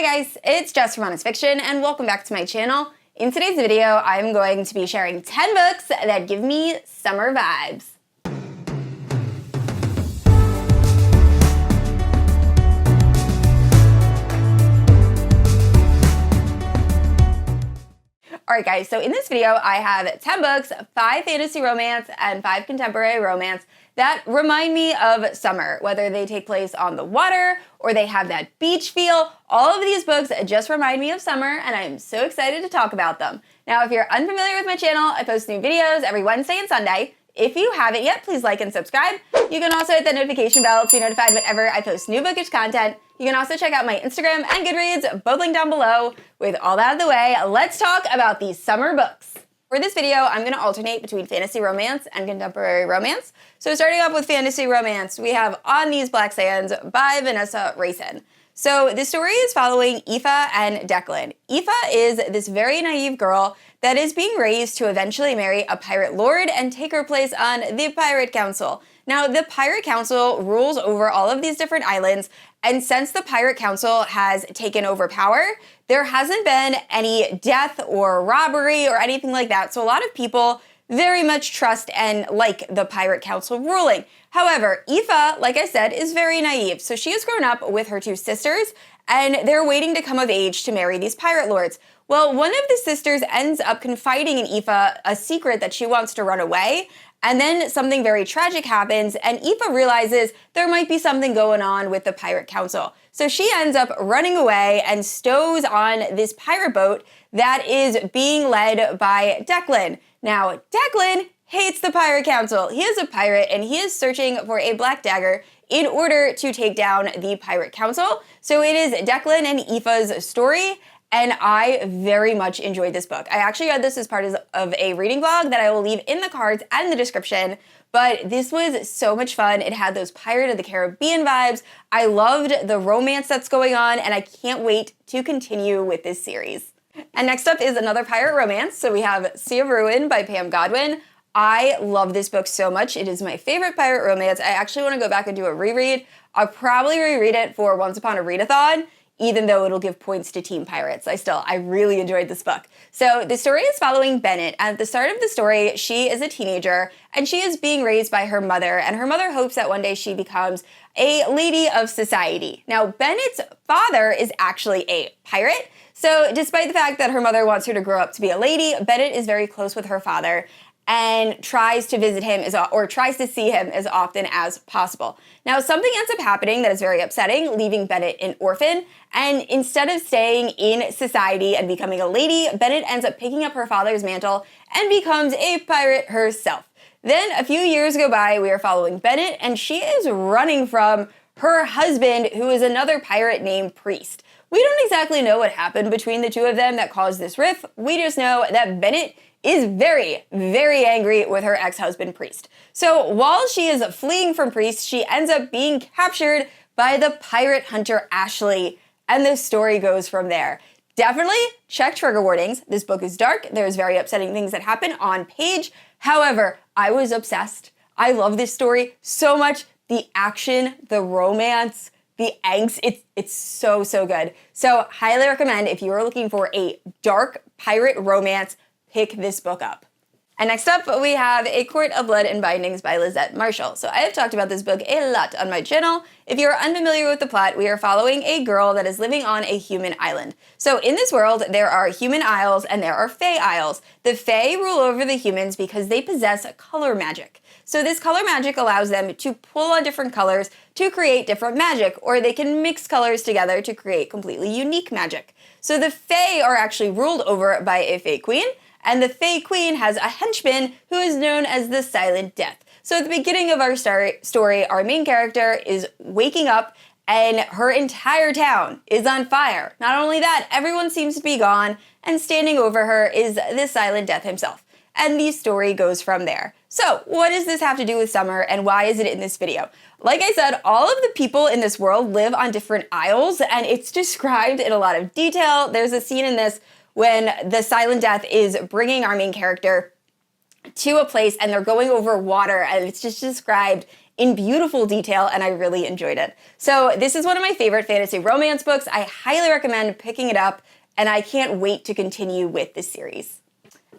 Hi guys, it's Jess from Honest Fiction and welcome back to my channel. In today's video, I'm going to be sharing 10 books that give me summer vibes. Alright guys, so in this video I have 10 books, 5 fantasy romance and 5 contemporary romance that remind me of summer, whether they take place on the water or they have that beach feel. All of these books just remind me of summer and I am so excited to talk about them. Now if you're unfamiliar with my channel, I post new videos every Wednesday and Sunday. If you haven't yet, please like and subscribe. You can also hit the notification bell to be notified whenever I post new bookish content. You can also check out my Instagram and Goodreads, both linked down below. With all that out of the way, let's talk about these summer books. For this video, I'm going to alternate between fantasy romance and contemporary romance. So starting off with fantasy romance, we have On These Black Sands by Vanessa. So the story is following Aoife and Declan. Aoife is this very naive girl that is being raised to eventually marry a pirate lord and take her place on the Pirate Council. Now, the Pirate Council rules over all of these different islands, and since the Pirate Council has taken over power, there hasn't been any death or robbery or anything like that, so a lot of people very much trust and like the Pirate Council ruling. However, Aoife, like I said, is very naive, so she has grown up with her two sisters, and they're waiting to come of age to marry these pirate lords. Well, one of the sisters ends up confiding in Aoife a secret that she wants to run away, and then something very tragic happens, and Aoife realizes there might be something going on with the Pirate Council. So she ends up running away and stows on this pirate boat that is being led by Declan. Now, Declan hates the Pirate Council. He is a pirate, and he is searching for a black dagger in order to take down the Pirate Council. So it is Declan and Aoife's story, and I very much enjoyed this book. I actually read this as part of a reading vlog that I will leave in the cards and the description, but this was so much fun. It had those Pirate of the Caribbean vibes. I loved the romance that's going on, and I can't wait to continue with this series. And next up is another pirate romance. So we have Sea of Ruin by Pam Godwin. I love this book so much. It is my favorite pirate romance. I actually want to go back and do a reread. I'll probably reread it for Once Upon a Readathon, even though it'll give points to Team Pirates. I really enjoyed this book. So the story is following Bennett. At the start of the story, she is a teenager and she is being raised by her mother, and her mother hopes that one day she becomes a lady of society. Now, Bennett's father is actually a pirate. So despite the fact that her mother wants her to grow up to be a lady, Bennett is very close with her father and tries to visit him tries to see him as often as possible. Now, something ends up happening that is very upsetting, leaving Bennett an orphan, and instead of staying in society and becoming a lady, Bennett ends up picking up her father's mantle and becomes a pirate herself. Then a few years go by, we are following Bennett, and she is running from her husband, who is another pirate named Priest. We don't exactly know what happened between the two of them that caused this rift. We just know that Bennett is very, very angry with her ex-husband Priest. So while she is fleeing from Priest, she ends up being captured by the pirate hunter Ashley, and the story goes from there. Definitely check trigger warnings. This book is dark. There's very upsetting things that happen on page. However, I was obsessed. I love this story so much. The action, the romance, the angst, it's so, so good. So highly recommend if you are looking for a dark pirate romance, pick this book up. And next up, we have A Court of Blood and Bindings by Lisette. So I have talked about this book a lot on my channel. If you're unfamiliar with the plot, we are following a girl that is living on a human island. So in this world, there are human isles and there are fae isles. The fae rule over the humans because they possess color magic. So this color magic allows them to pull on different colors to create different magic, or they can mix colors together to create completely unique magic. So the fae are actually ruled over by a fae queen, and the Fae Queen has a henchman who is known as the Silent Death. So at the beginning of our story, our main character is waking up and her entire town is on fire. Not only that, everyone seems to be gone, and standing over her is the Silent Death himself. And the story goes from there. So what does this have to do with summer, and why is it in this video? Like I said, all of the people in this world live on different isles, and it's described in a lot of detail. There's a scene in this when the Silent Death is bringing our main character to a place and they're going over water, and it's just described in beautiful detail, and I really enjoyed it. So this is one of my favorite fantasy romance books. I highly recommend picking it up, and I can't wait to continue with this series.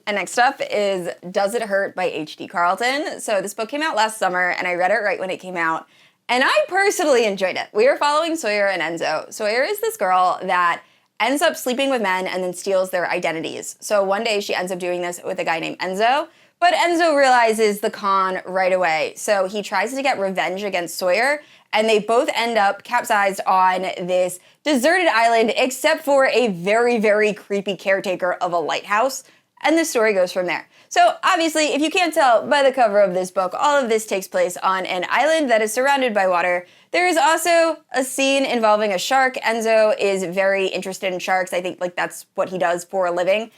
And next up is Does It Hurt by H.D. Carlton. So this book came out last summer, and I read it right when it came out, and I personally enjoyed it. We are following Sawyer and Enzo. Sawyer is this girl that ends up sleeping with men and then steals their identities. So one day she ends up doing this with a guy named Enzo, but Enzo realizes the con right away. So he tries to get revenge against Sawyer, and they both end up capsized on this deserted island, except for a very, very creepy caretaker of a lighthouse. And the story goes from there. So obviously, if you can't tell by the cover of this book, all of this takes place on an island that is surrounded by water. There is also a scene involving a shark. Enzo is very interested in sharks. I think that's what he does for a living,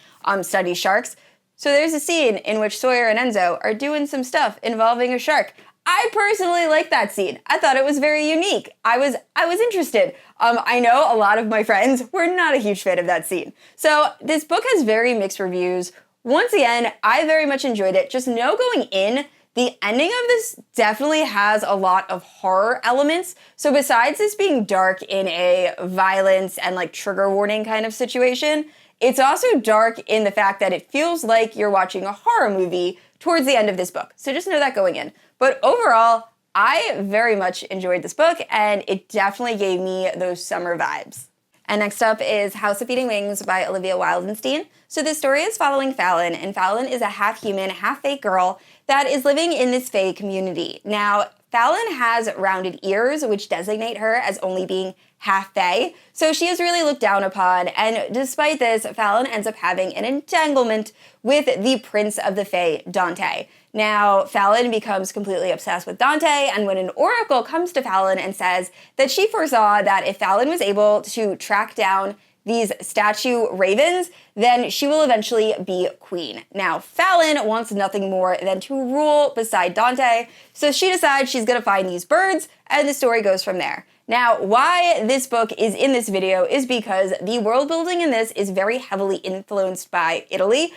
study sharks. So there's a scene in which Sawyer and Enzo are doing some stuff involving a shark. I personally like that scene. I thought it was very unique. I was interested. I know a lot of my friends were not a huge fan of that scene. So this book has very mixed reviews. Once again, I very much enjoyed it. Just know going in, the ending of this definitely has a lot of horror elements. So besides this being dark in a violence and trigger warning kind of situation, it's also dark in the fact that it feels like you're watching a horror movie towards the end of this book. So just know that going in. But overall, I very much enjoyed this book, and it definitely gave me those summer vibes. And next up is House of Eating Wings by Olivia Wildenstien. So this story is following Fallon, and Fallon is a half-human, half-fake girl that is living in this fae community. Now, Fallon has rounded ears, which designate her as only being half fae, so she is really looked down upon, and despite this, Fallon ends up having an entanglement with the prince of the fae, Dante. Now, Fallon becomes completely obsessed with Dante, and when an oracle comes to Fallon and says that she foresaw that if Fallon was able to track down these statue ravens, then she will eventually be queen. Now, Fallon wants nothing more than to rule beside Dante, so she decides she's gonna find these birds, and the story goes from there. Now, why this book is in this video is because the world building in this is very heavily influenced by Italy.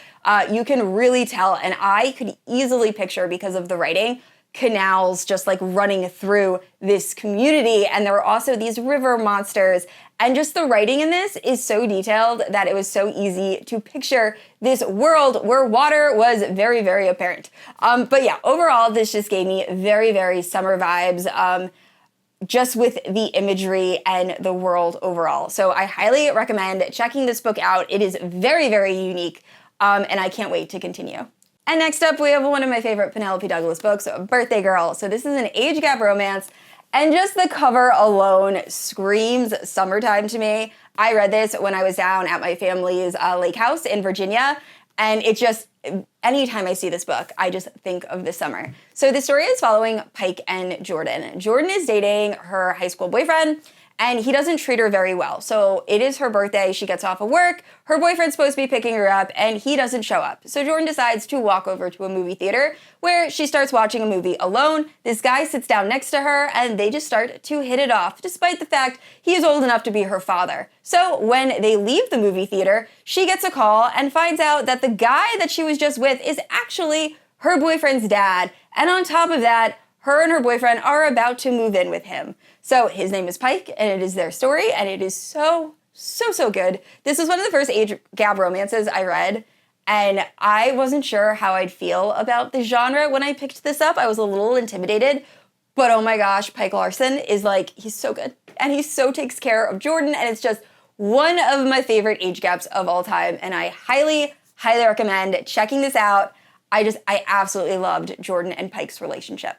You can really tell, and I could easily picture, because of the writing, canals just running through this community, and there are also these river monsters, and just the writing in this is so detailed that it was so easy to picture this world where water was very, very apparent. But yeah, overall, this just gave me very, very summer vibes, just with the imagery and the world overall. So I highly recommend checking this book out. It is very, very unique, and I can't wait to continue. And next up, we have one of my favorite Penelope Douglas books, Birthday Girl. So this is an age gap romance, and just the cover alone screams summertime to me. I read this when I was down at my family's lake house in Virginia, and it just, anytime I see this book, I just think of the summer. So the story is following Pike and Jordan. Jordan is dating her high school boyfriend, and he doesn't treat her very well. So it is her birthday, she gets off of work, her boyfriend's supposed to be picking her up, and he doesn't show up. So Jordan decides to walk over to a movie theater where she starts watching a movie alone. This guy sits down next to her, and they just start to hit it off, despite the fact he is old enough to be her father. So when they leave the movie theater, she gets a call and finds out that the guy that she was just with is actually her boyfriend's dad. And on top of that, her and her boyfriend are about to move in with him. So his name is Pike, and it is their story, and it is so good. This was one of the first age gap romances I read, and I wasn't sure how I'd feel about the genre when I picked this up. I was a little intimidated, but oh my gosh, Pike Larson is he's so good, and he so takes care of Jordan, and it's just one of my favorite age gaps of all time, and I highly recommend checking this out. I absolutely loved Jordan and Pike's relationship.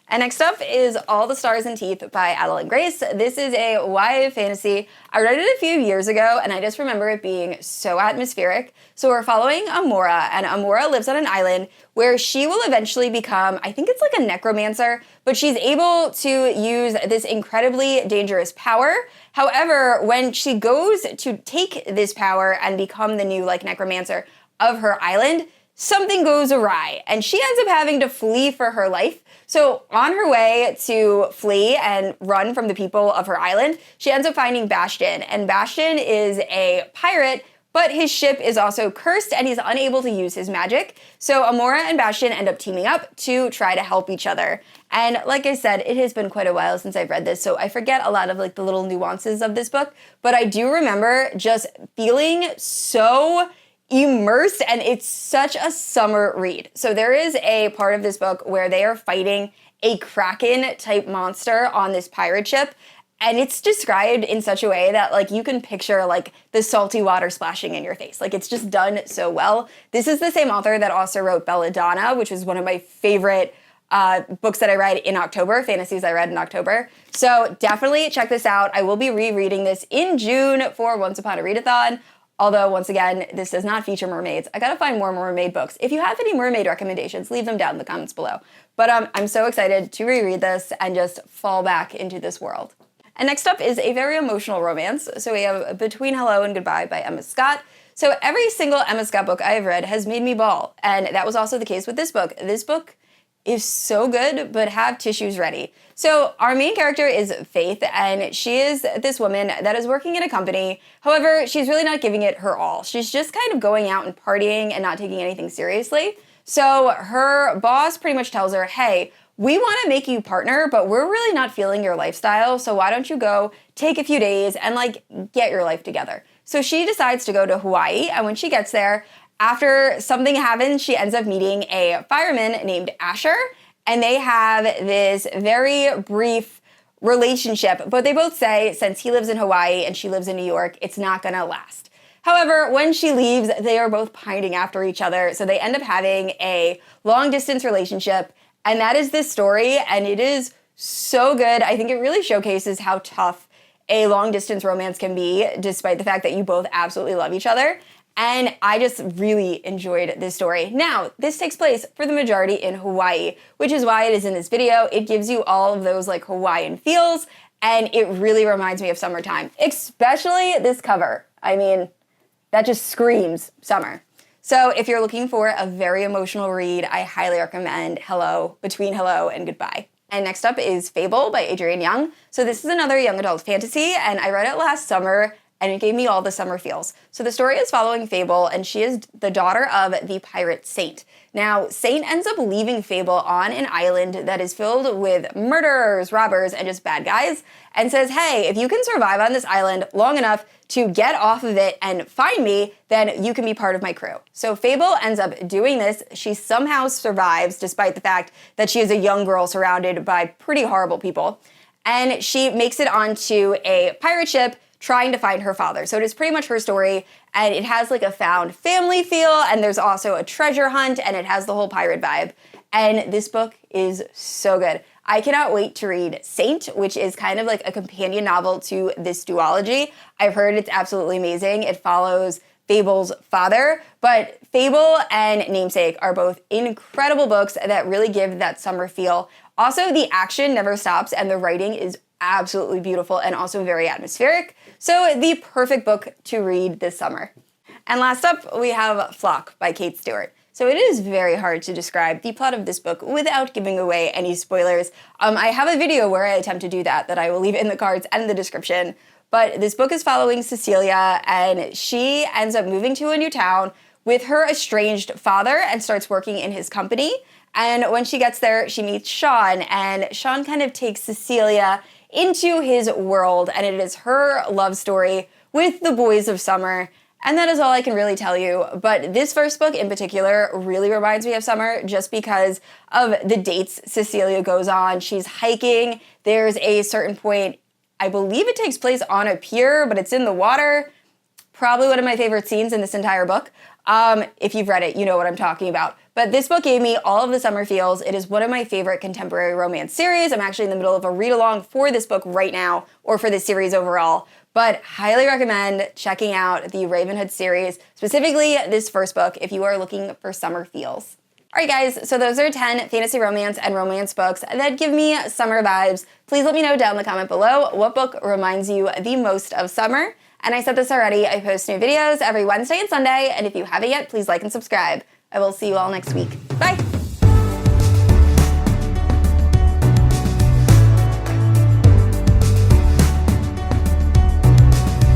And next up is All the Stars and Teeth by Adalyn Grace. This is a YA fantasy. I read it a few years ago, and I just remember it being so atmospheric. So we're following Amora, and Amora lives on an island where she will eventually become, I think it's a necromancer, but she's able to use this incredibly dangerous power. However, when she goes to take this power and become the new necromancer of her island, something goes awry, and she ends up having to flee for her life. So on her way to flee and run from the people of her island, she ends up finding Bastion, and Bastion is a pirate, but his ship is also cursed and he's unable to use his magic. So Amora and Bastion end up teaming up to try to help each other. And like I said, it has been quite a while since I've read this, so I forget a lot of like the little nuances of this book, but I do remember just feeling so immersed, and it's such a summer read. So there is a part of this book where they are fighting a kraken type monster on this pirate ship, and it's described in such a way that like you can picture like the salty water splashing in your face. Like it's just done so well. This is the same author that also wrote Belladonna, which is one of my favorite books that I read in October, fantasies I read in October. So definitely check this out. I will be rereading this in June for Once Upon a Readathon. Although, once again, this does not feature mermaids. I gotta find more mermaid books. If you have any mermaid recommendations, leave them down in the comments below. But I'm so excited to reread this and just fall back into this world. And next up is a very emotional romance. So we have Between Hello and Goodbye by Emma Scott. So every single Emma Scott book I have read has made me bawl. And that was also the case with this book. This book is so good, but have tissues ready. So our main character is Faith, and she is this woman that is working in a company. However, she's really not giving it her all. She's just kind of going out and partying and not taking anything seriously. So her boss pretty much tells her, hey, we want to make you partner, but we're really not feeling your lifestyle, so why don't you go take a few days and like get your life together. So she decides to go to Hawaii, and when she gets there, after something happens, she ends up meeting a fireman named Asher, and they have this very brief relationship, but they both say since he lives in Hawaii and she lives in New York, it's not gonna last. However, when she leaves, they are both pining after each other, so they end up having a long-distance relationship, and that is this story, and it is so good. I think it really showcases how tough a long-distance romance can be, despite the fact that you both absolutely love each other. And I just really enjoyed this story. Now, this takes place for the majority in Hawaii, which is why it is in this video. It gives you all of those like Hawaiian feels, and it really reminds me of summertime, especially this cover. I mean, that just screams summer. So if you're looking for a very emotional read, I highly recommend Between Hello and Goodbye. And next up is Fable by Adrienne Young. So this is another young adult fantasy, and I read it last summer, and it gave me all the summer feels. So the story is following Fable, and she is the daughter of the pirate Saint. Now, Saint ends up leaving Fable on an island that is filled with murderers, robbers, and just bad guys, and says, hey, if you can survive on this island long enough to get off of it and find me, then you can be part of my crew. So Fable ends up doing this. She somehow survives, despite the fact that she is a young girl surrounded by pretty horrible people. And she makes it onto a pirate ship trying to find her father. So it is pretty much her story, and it has like a found family feel, and there's also a treasure hunt, and it has the whole pirate vibe. And this book is so good. I cannot wait to read Saint, which is kind of like a companion novel to this duology. I've heard it's absolutely amazing. It follows Fable's father, but Fable and Namesake are both incredible books that really give that summer feel. Also, the action never stops, and the writing is absolutely beautiful and also very atmospheric. So the perfect book to read this summer. And last up, we have Flock by Kate Stewart. So it is very hard to describe the plot of this book without giving away any spoilers. I have a video where I attempt to do that I will leave in the cards and in the description. But this book is following Cecilia, and she ends up moving to a new town with her estranged father and starts working in his company. And when she gets there, she meets Sean, and Sean kind of takes Cecilia into his world, and it is her love story with the boys of summer. And that is all I can really tell you. But this first book in particular really reminds me of summer just because of the dates Cecilia goes on. She's hiking. There's a certain point, I believe it takes place on a pier, but it's in the water. Probably one of my favorite scenes in this entire book. If you've read it, you know what I'm talking about. But this book gave me all of the summer feels. It is one of my favorite contemporary romance series. I'm actually in the middle of a read-along for this book right now, or for this series overall. But highly recommend checking out the Ravenhood series, specifically this first book, if you are looking for summer feels. All right, guys, so those are 10 fantasy romance and romance books that give me summer vibes. Please let me know down in the comment below what book reminds you the most of summer. And I said this already, I post new videos every Wednesday and Sunday, and if you haven't yet, please like and subscribe. I will see you all next week. Bye!